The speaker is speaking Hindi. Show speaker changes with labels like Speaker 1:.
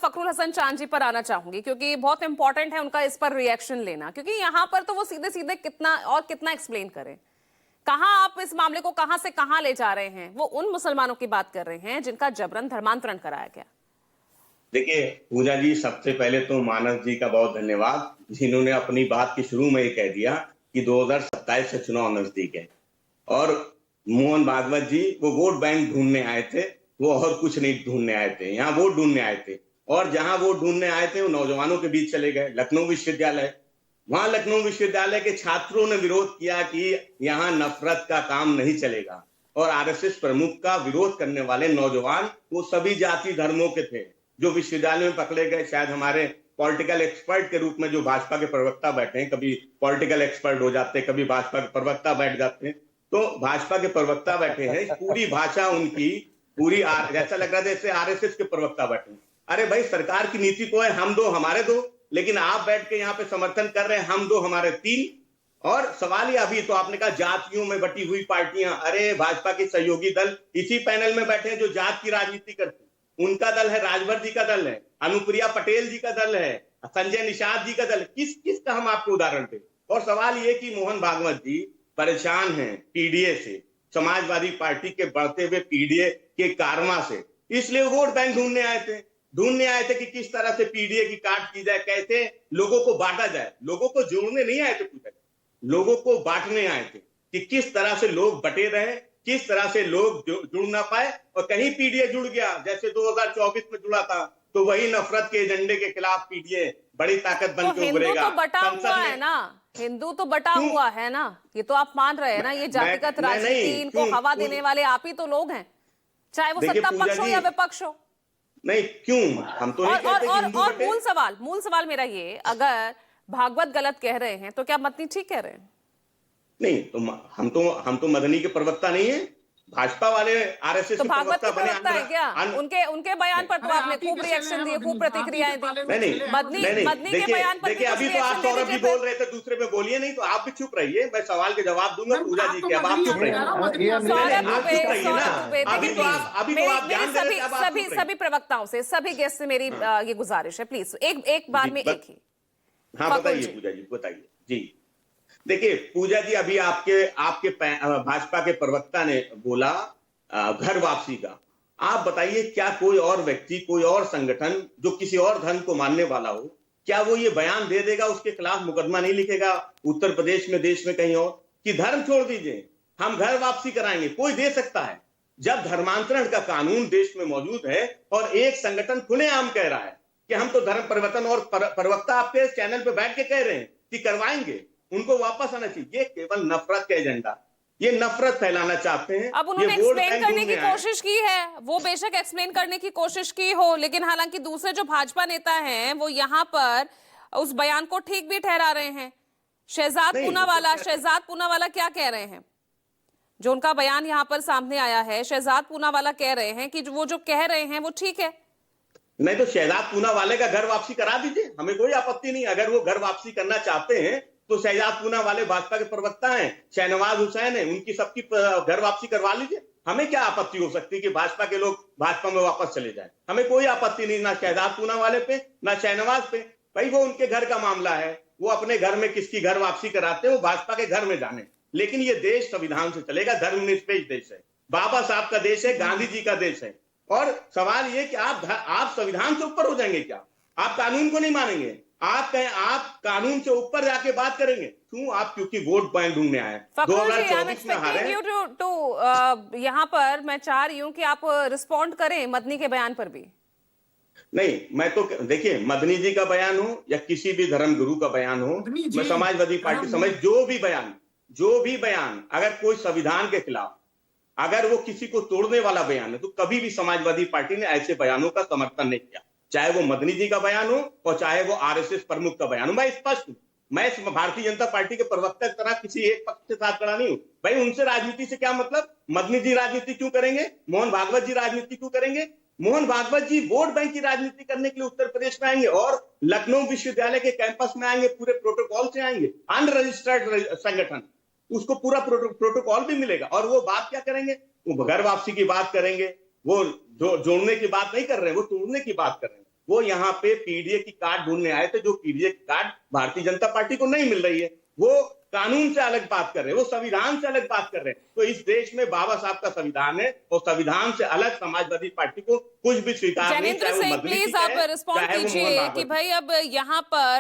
Speaker 1: फखरुल हसन चांद जी पर आना चाहूंगी, क्योंकि बहुत इंपॉर्टेंट है उनका इस पर रिएक्शन लेना, क्योंकि यहाँ पर तो वो सीधे सीधे कितना एक्सप्लेन करें। कहां आप इस मामले को कहां से कहां ले जा रहे हैं? वो उन मुसलमानों की बात कर रहे हैं जिनका जबरन धर्मांतरण कराया गया।
Speaker 2: देखिए पूजा जी, सबसे पहले तो मानस जी का बहुत धन्यवाद, जिन्होंने अपनी बात के शुरू में ही कह दिया कि 2027 से चुनाव नजदीक है। और मोहन भागवत जी वो वोट बैंक ढूंढने आए थे, वो और कुछ नहीं ढूंढने आए थे, यहाँ वोट ढूंढने आए थे। और जहां वोट ढूंढने आए थे वो नौजवानों के बीच चले गए, लखनऊ विश्वविद्यालय। वहां लखनऊ विश्वविद्यालय के छात्रों ने विरोध किया कि यहाँ नफरत का काम नहीं चलेगा। और आरएसएस प्रमुख का विरोध करने वाले नौजवान वो सभी जाति धर्मों के थे जो विश्वविद्यालय में पकड़े गए। शायद हमारे पॉलिटिकल एक्सपर्ट के रूप में जो भाजपा के प्रवक्ता बैठे हैं, कभी पॉलिटिकल एक्सपर्ट हो जाते हैं, कभी भाजपा के प्रवक्ता बैठ जाते हैं, तो भाजपा के प्रवक्ता बैठे हैं, पूरी भाषा उनकी पूरी ऐसा लग रहा था जैसे आरएसएस के प्रवक्ता बैठे हैं। अरे भाई, सरकार की नीति को है हम दो हमारे दो, लेकिन आप बैठ के यहाँ पे समर्थन कर रहे हैं हम दो हमारे तीन। और सवाल ये, अभी तो आपने कहा जातियों में बटी हुई पार्टियां, अरे भाजपा के सहयोगी दल इसी पैनल में बैठे हैं जो जात की राजनीति करते हैं। उनका दल है, राजभर जी का दल है, अनुप्रिया पटेल जी का दल है, संजय निषाद जी का दल। किस का हम आपको उदाहरण दें? और सवाल ये कि मोहन भागवत जी परेशान हैं पीडीए से, समाजवादी पार्टी के बढ़ते हुए पीडीए के कारमा से, इसलिए वोट बैंक ढूंढने आए थे कि किस तरह से पीडीए की काट की जाए, कैसे लोगों को बांटा जाए। लोगों को जोड़ने नहीं आए थे, पूछा लोगों को बांटने आए थे कि किस तरह से लोग बटे रहे, किस तरह से लोग जुड़ ना पाए। और कहीं पीडीए जुड़ गया, जैसे 2024 में जुड़ा था, तो वही नफरत के एजेंडे के खिलाफ पीडीए बड़ी ताकत बन के उभरेगा।
Speaker 1: तो बटा हुआ है ना, हिंदू तो बटा हुआ है ना, ये तो आप मान रहे हैं ना। ये जातिगत राजनीति, इनको हवा देने वाले आप ही तो लोग हैं, चाहे वो सत्ता पक्ष हो या विपक्ष हो।
Speaker 2: नहीं, क्यों? हम तो नहीं कहते कि हिंदू बटे।
Speaker 1: मूल सवाल मेरा ये, अगर भागवत गलत कह रहे हैं तो क्या मदनी ठीक कह रहे हैं?
Speaker 2: नहीं, तो हम तो मदनी के प्रवक्ता नहीं है, भाजपा वाले आरएसएस
Speaker 1: तो
Speaker 2: के
Speaker 1: भागवत
Speaker 2: प्रवक्ता
Speaker 1: के प्रवक्ता है क्या? उनके बयान पर तो आपने खूब रिएक्शन दिए, खूब प्रतिक्रियाएं दी। मदनी के बयान पर
Speaker 2: देखिए, अभी तो आप सौरभ जी बोल रहे थे, दूसरे पे बोलिए नहीं, तो आप भी चुप रहिए, मैं सवाल के जवाब दूंगा पूजा जी के। अब आप चुप रहिए।
Speaker 1: सभी प्रवक्ताओं से, सभी गेस्ट से मेरी ये गुजारिश है, प्लीज एक बार में एक ही।
Speaker 2: हाँ बताइए पूजा जी, बताइए जी। देखिए पूजा जी, अभी आपके भाजपा के प्रवक्ता ने बोला घर वापसी का। आप बताइए, क्या कोई और व्यक्ति, कोई और संगठन जो किसी और धर्म को मानने वाला हो, क्या वो ये बयान दे देगा, उसके खिलाफ मुकदमा नहीं लिखेगा उत्तर प्रदेश में, देश में कहीं और, कि धर्म छोड़ दीजिए हम घर वापसी कराएंगे? कोई दे सकता है जब धर्मांतरण का कानून देश में मौजूद है और एक संगठन खुलेआम कह रहा है कि हम तो धर्म परिवर्तन, और प्रवक्ता आपके चैनल पे बैठ के कह रहे हैं कि करवाएंगे, उनको वापस आना चाहिए। ये केवल नफरत का एजेंडा, ये नफरत फैलाना चाहते हैं।
Speaker 1: अब उन्होंने एक्सप्लेन करने की कोशिश की है, वो बेशक एक्सप्लेन करने की कोशिश की हो, लेकिन हालांकि दूसरे जो भाजपा नेता हैं वो यहाँ पर उस बयान को ठीक भी ठहरा रहे हैं। शहजाद पूनावाला क्या कह रहे हैं? जो उनका बयान यहाँ पर सामने आया है, शहजाद पूनावाला कह रहे हैं कि वो जो कह रहे हैं वो ठीक है।
Speaker 2: नहीं तो शहजाद पूनावाले का घर वापसी करा दीजिए, हमें कोई आपत्ति नहीं। अगर वो घर वापसी करना चाहते हैं तो शहजाद पूनावाले भाजपा के प्रवक्ता हैं, शहनवाज हुसैन है, उनकी सबकी घर वापसी करवा लीजिए। हमें क्या आपत्ति हो सकती है कि भाजपा के लोग भाजपा में वापस चले जाए? हमें कोई आपत्ति नहीं, ना शहजाद पूनावाले पे, ना शहनवाज पे। भाई वो उनके घर का मामला है, वो अपने घर में किसकी घर वापसी कराते हैं, वो भाजपा के घर में जाने। लेकिन ये देश संविधान से चलेगा, धर्मनिरपेक्ष देश है, बाबा साहब का देश है, गांधी जी का देश है। और सवाल ये कि आप संविधान से ऊपर हो जाएंगे क्या? आप कानून को नहीं मानेंगे? आप कहें आप कानून से ऊपर जाके बात करेंगे? क्यों? आप क्योंकि वोट बैंक ढूंढने आए, 2024 में हारे।
Speaker 1: यहाँ पर मैं चाह रही हूँ कि आप रिस्पॉन्ड करें मदनी के बयान पर भी।
Speaker 2: नहीं, मैं तो देखिए, मदनी जी का बयान हो या किसी भी धर्म गुरु का बयान हो, मैं समाजवादी पार्टी समझ जो भी बयान अगर कोई संविधान के खिलाफ, अगर वो किसी को तोड़ने वाला बयान है, तो कभी भी समाजवादी पार्टी ने ऐसे बयानों का समर्थन नहीं किया, चाहे वो मदनी जी का बयान हो और चाहे वो आरएसएस प्रमुख का बयान हो। मैं स्पष्ट हूं, मैं भारतीय जनता पार्टी के प्रवक्ता की तरह किसी एक पक्ष के साथ खड़ा नहीं हूं। भाई उनसे राजनीति से क्या मतलब? मदनी जी राजनीति क्यों करेंगे? मोहन भागवत जी राजनीति क्यों करेंगे? मोहन भागवत जी वोट बैंक की राजनीति करने के लिए उत्तर प्रदेश में आएंगे और लखनऊ विश्वविद्यालय के कैंपस में आएंगे, पूरे प्रोटोकॉल से आएंगे, अनरजिस्टर्ड संगठन, उसको पूरा प्रोटोकॉल भी मिलेगा। और वो बात क्या करेंगे? वो घर वापसी की बात करेंगे। वो जोड़ने की बात नहीं कर रहे हैं, वो तोड़ने की बात कर रहे हैं। वो यहाँ पे पीडीए की कार्ड ढूंढने आए थे, जो पीडीए की कार्ड भारतीय जनता पार्टी को नहीं मिल रही है। वो कानून से अलग बात कर रहे हैं, वो संविधान से अलग बात कर रहे हैं। तो इस देश में बाबा साहब का संविधान है और संविधान से अलग समाजवादी पार्टी को कुछ भी स्वीकार नहीं,
Speaker 1: जैनेंद्र
Speaker 2: चाहे वो
Speaker 1: सिंह
Speaker 2: मजलिसी
Speaker 1: प्लीज आप
Speaker 2: है,
Speaker 1: रिस्पॉन्ड
Speaker 2: चाहे वो मोहन
Speaker 1: कीजिए
Speaker 2: भागवत
Speaker 1: कि
Speaker 2: है।
Speaker 1: भाई अब यहाँ पर